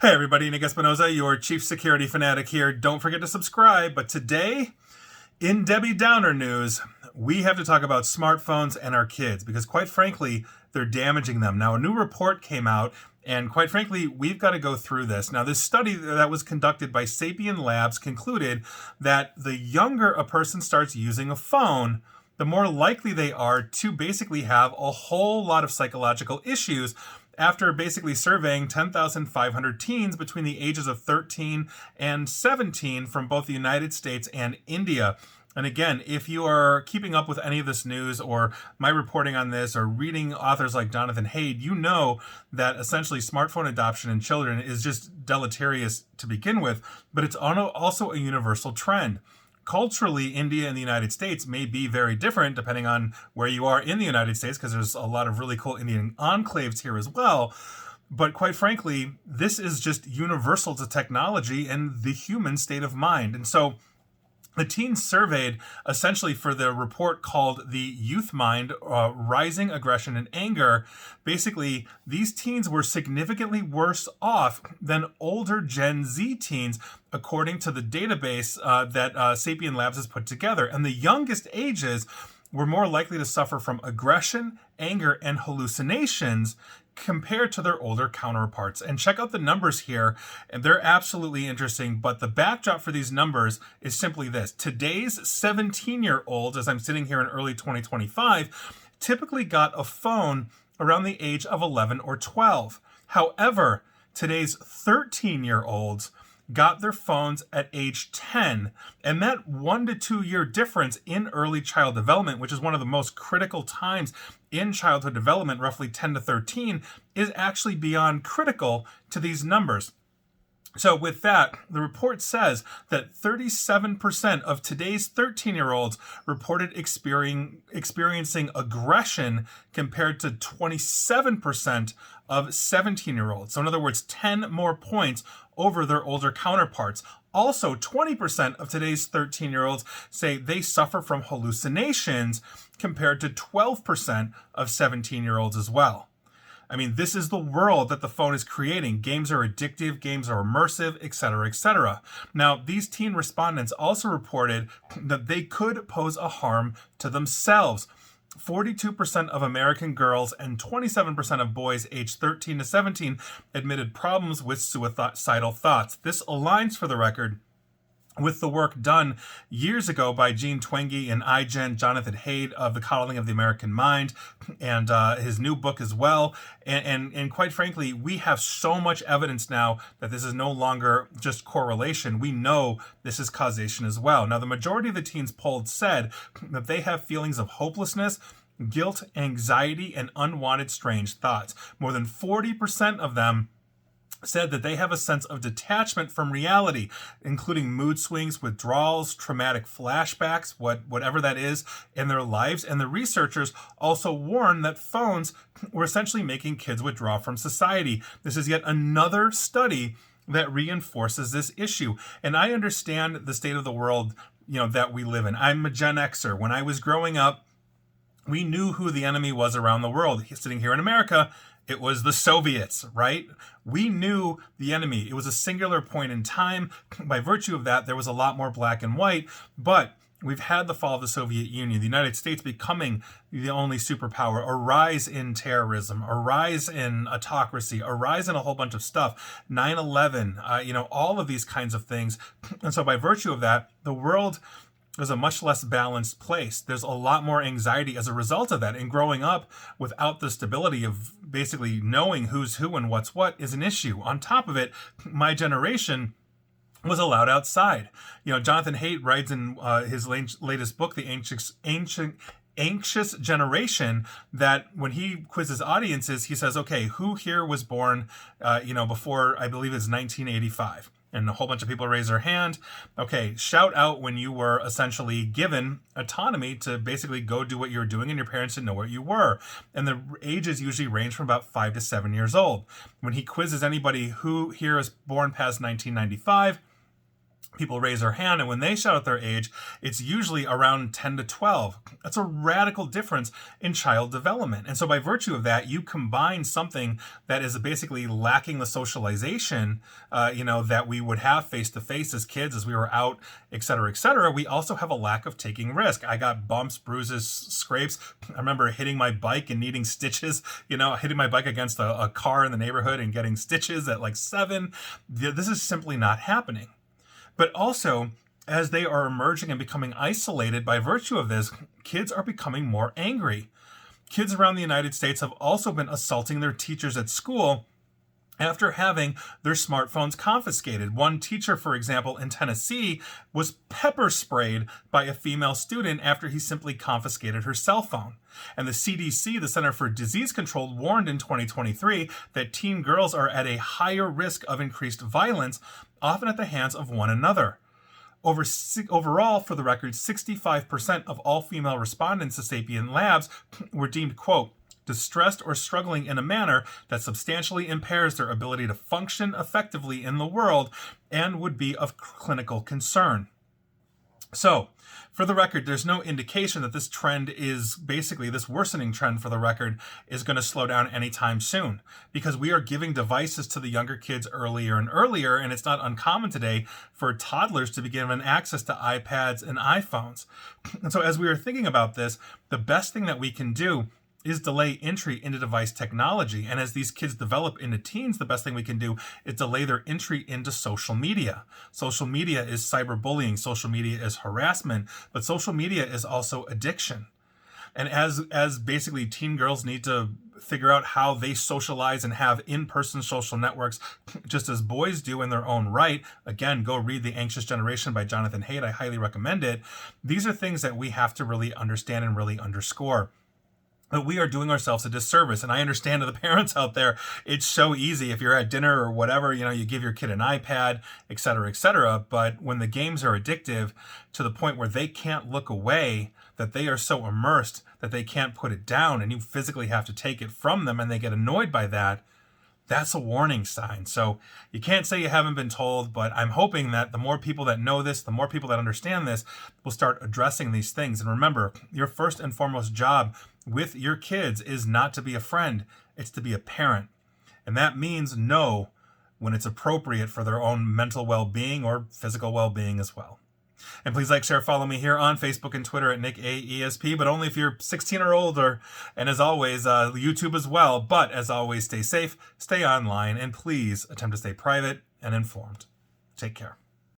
Hey everybody, Nick Espinoza, your chief security fanatic here. Don't forget to subscribe. But today, in Debbie Downer news, we have to talk about smartphones and our kids because, quite frankly, they're damaging them. Now, a new report came out, and quite frankly, we've got to go through this. Now, this study that was conducted by Sapien Labs concluded that the younger a person starts using a phone, the more likely they are to basically have a whole lot of psychological issues after basically surveying 10,500 teens between the ages of 13 and 17 from both the United States and India. And again, if you are keeping up with any of this news or my reporting on this or reading authors like Jonathan Haidt, you know that essentially smartphone adoption in children is just deleterious to begin with, but it's also a universal trend. Culturally, India and the United States may be very different depending on where you are in the United States, because there's a lot of really cool Indian enclaves here as well. But quite frankly, this is just universal to technology and the human state of mind. And so the teens surveyed essentially for the report called The Youth Mind, Rising Aggression and Anger. Basically, these teens were significantly worse off than older Gen Z teens, according to the database that Sapien Labs has put together. And the youngest ages were more likely to suffer from aggression, anger, and hallucinations compared to their older counterparts. And check out the numbers here, and they're absolutely interesting. But the backdrop for these numbers is simply this. Today's 17-year-olds, as I'm sitting here in early 2025, typically got a phone around the age of 11 or 12. However, today's 13-year-olds got their phones at age 10. And that 1 to 2 year difference in early child development, which is one of the most critical times in childhood development, roughly 10 to 13, is actually beyond critical to these numbers. So with that, the report says that 37% of today's 13-year-olds reported experiencing aggression compared to 27% of 17-year-olds. So in other words, 10 more points over their older counterparts. Also, 20% of today's 13-year-olds say they suffer from hallucinations compared to 12% of 17-year-olds as well. I mean, this is the world that the phone is creating. Games are addictive, games are immersive, etc., etc. Now, these teen respondents also reported that they could pose a harm to themselves. 42% of American girls and 27% of boys aged 13 to 17 admitted problems with suicidal thoughts. This aligns, for the record, with the work done years ago by Jean Twenge and iGen, Jonathan Haidt of The Coddling of the American Mind, and his new book as well. And quite frankly, we have so much evidence now that this is no longer just correlation. We know this is causation as well. Now, the majority of the teens polled said that they have feelings of hopelessness, guilt, anxiety, and unwanted strange thoughts. More than 40% of them said that they have a sense of detachment from reality, including mood swings, withdrawals, traumatic flashbacks, whatever that is in their lives. And the researchers also warn that phones were essentially making kids withdraw from society. This is yet another study that reinforces this issue. And I understand the state of the world, that we live in. I'm a Gen Xer. When I was growing up, we knew who the enemy was around the world. Sitting here in America, it was the Soviets, right? We knew the enemy. It was a singular point in time. By virtue of that, there was a lot more black and white, but we've had the fall of the Soviet Union, the United States becoming the only superpower, a rise in terrorism, a rise in autocracy, a rise in a whole bunch of stuff, 9/11, all of these kinds of things. And so by virtue of that, the world is a much less balanced place. There's a lot more anxiety as a result of that. And growing up without the stability of basically knowing who's who and what's what is an issue. On top of it, my generation was allowed outside. Jonathan Haidt writes in his latest book, The Anxious Generation, that when he quizzes audiences, he says, okay, who here was born, before, I believe it's 1985? And a whole bunch of people raise their hand. Okay, shout out when you were essentially given autonomy to basically go do what you were doing and your parents didn't know what you were. And the ages usually range from about 5 to 7 years old. When he quizzes anybody who here is born past 1995, people raise their hand, and when they shout out their age, it's usually around 10 to 12. That's a radical difference in child development. And so by virtue of that, you combine something that is basically lacking the socialization, that we would have face to face as kids, as we were out, et cetera, et cetera. We also have a lack of taking risk. I got bumps, bruises, scrapes. I remember hitting my bike and needing stitches, hitting my bike against a car in the neighborhood and getting stitches at like 7. This is simply not happening. But also, as they are emerging and becoming isolated by virtue of this, kids are becoming more angry. Kids around the United States have also been assaulting their teachers at school after having their smartphones confiscated. One teacher, for example, in Tennessee, was pepper sprayed by a female student after he simply confiscated her cell phone. And the CDC, the Center for Disease Control, warned in 2023 that teen girls are at a higher risk of increased violence, often at the hands of one another. Overall, for the record, 65% of all female respondents to Sapien Labs were deemed, quote, distressed or struggling in a manner that substantially impairs their ability to function effectively in the world and would be of clinical concern. So, for the record, there's no indication that this trend is basically, this worsening trend for the record, is going to slow down anytime soon, because we are giving devices to the younger kids earlier and earlier, and it's not uncommon today for toddlers to be given access to iPads and iPhones. And so as we are thinking about this, the best thing that we can do is delay entry into device technology. And as these kids develop into teens, the best thing we can do is delay their entry into social media. Social media is cyberbullying. Social media is harassment, but social media is also addiction. And as basically teen girls need to figure out how they socialize and have in-person social networks, just as boys do in their own right. Again, go read The Anxious Generation by Jonathan Haidt. I highly recommend it. These are things that we have to really understand and really underscore. But we are doing ourselves a disservice. And I understand to the parents out there, it's so easy. If you're at dinner or whatever, you give your kid an iPad, et cetera, et cetera. But when the games are addictive to the point where they can't look away, that they are so immersed that they can't put it down, and you physically have to take it from them and they get annoyed by that, that's a warning sign. So you can't say you haven't been told, but I'm hoping that the more people that know this, the more people that understand this will start addressing these things. And remember, your first and foremost job with your kids is not to be a friend, it's to be a parent. And that means know when it's appropriate for their own mental well-being or physical well-being as well. And please like, share, follow me here on Facebook and Twitter at NickAESP, but only if you're 16 or older. And as always, YouTube as well. But as always, stay safe, stay online, and please attempt to stay private and informed. Take care.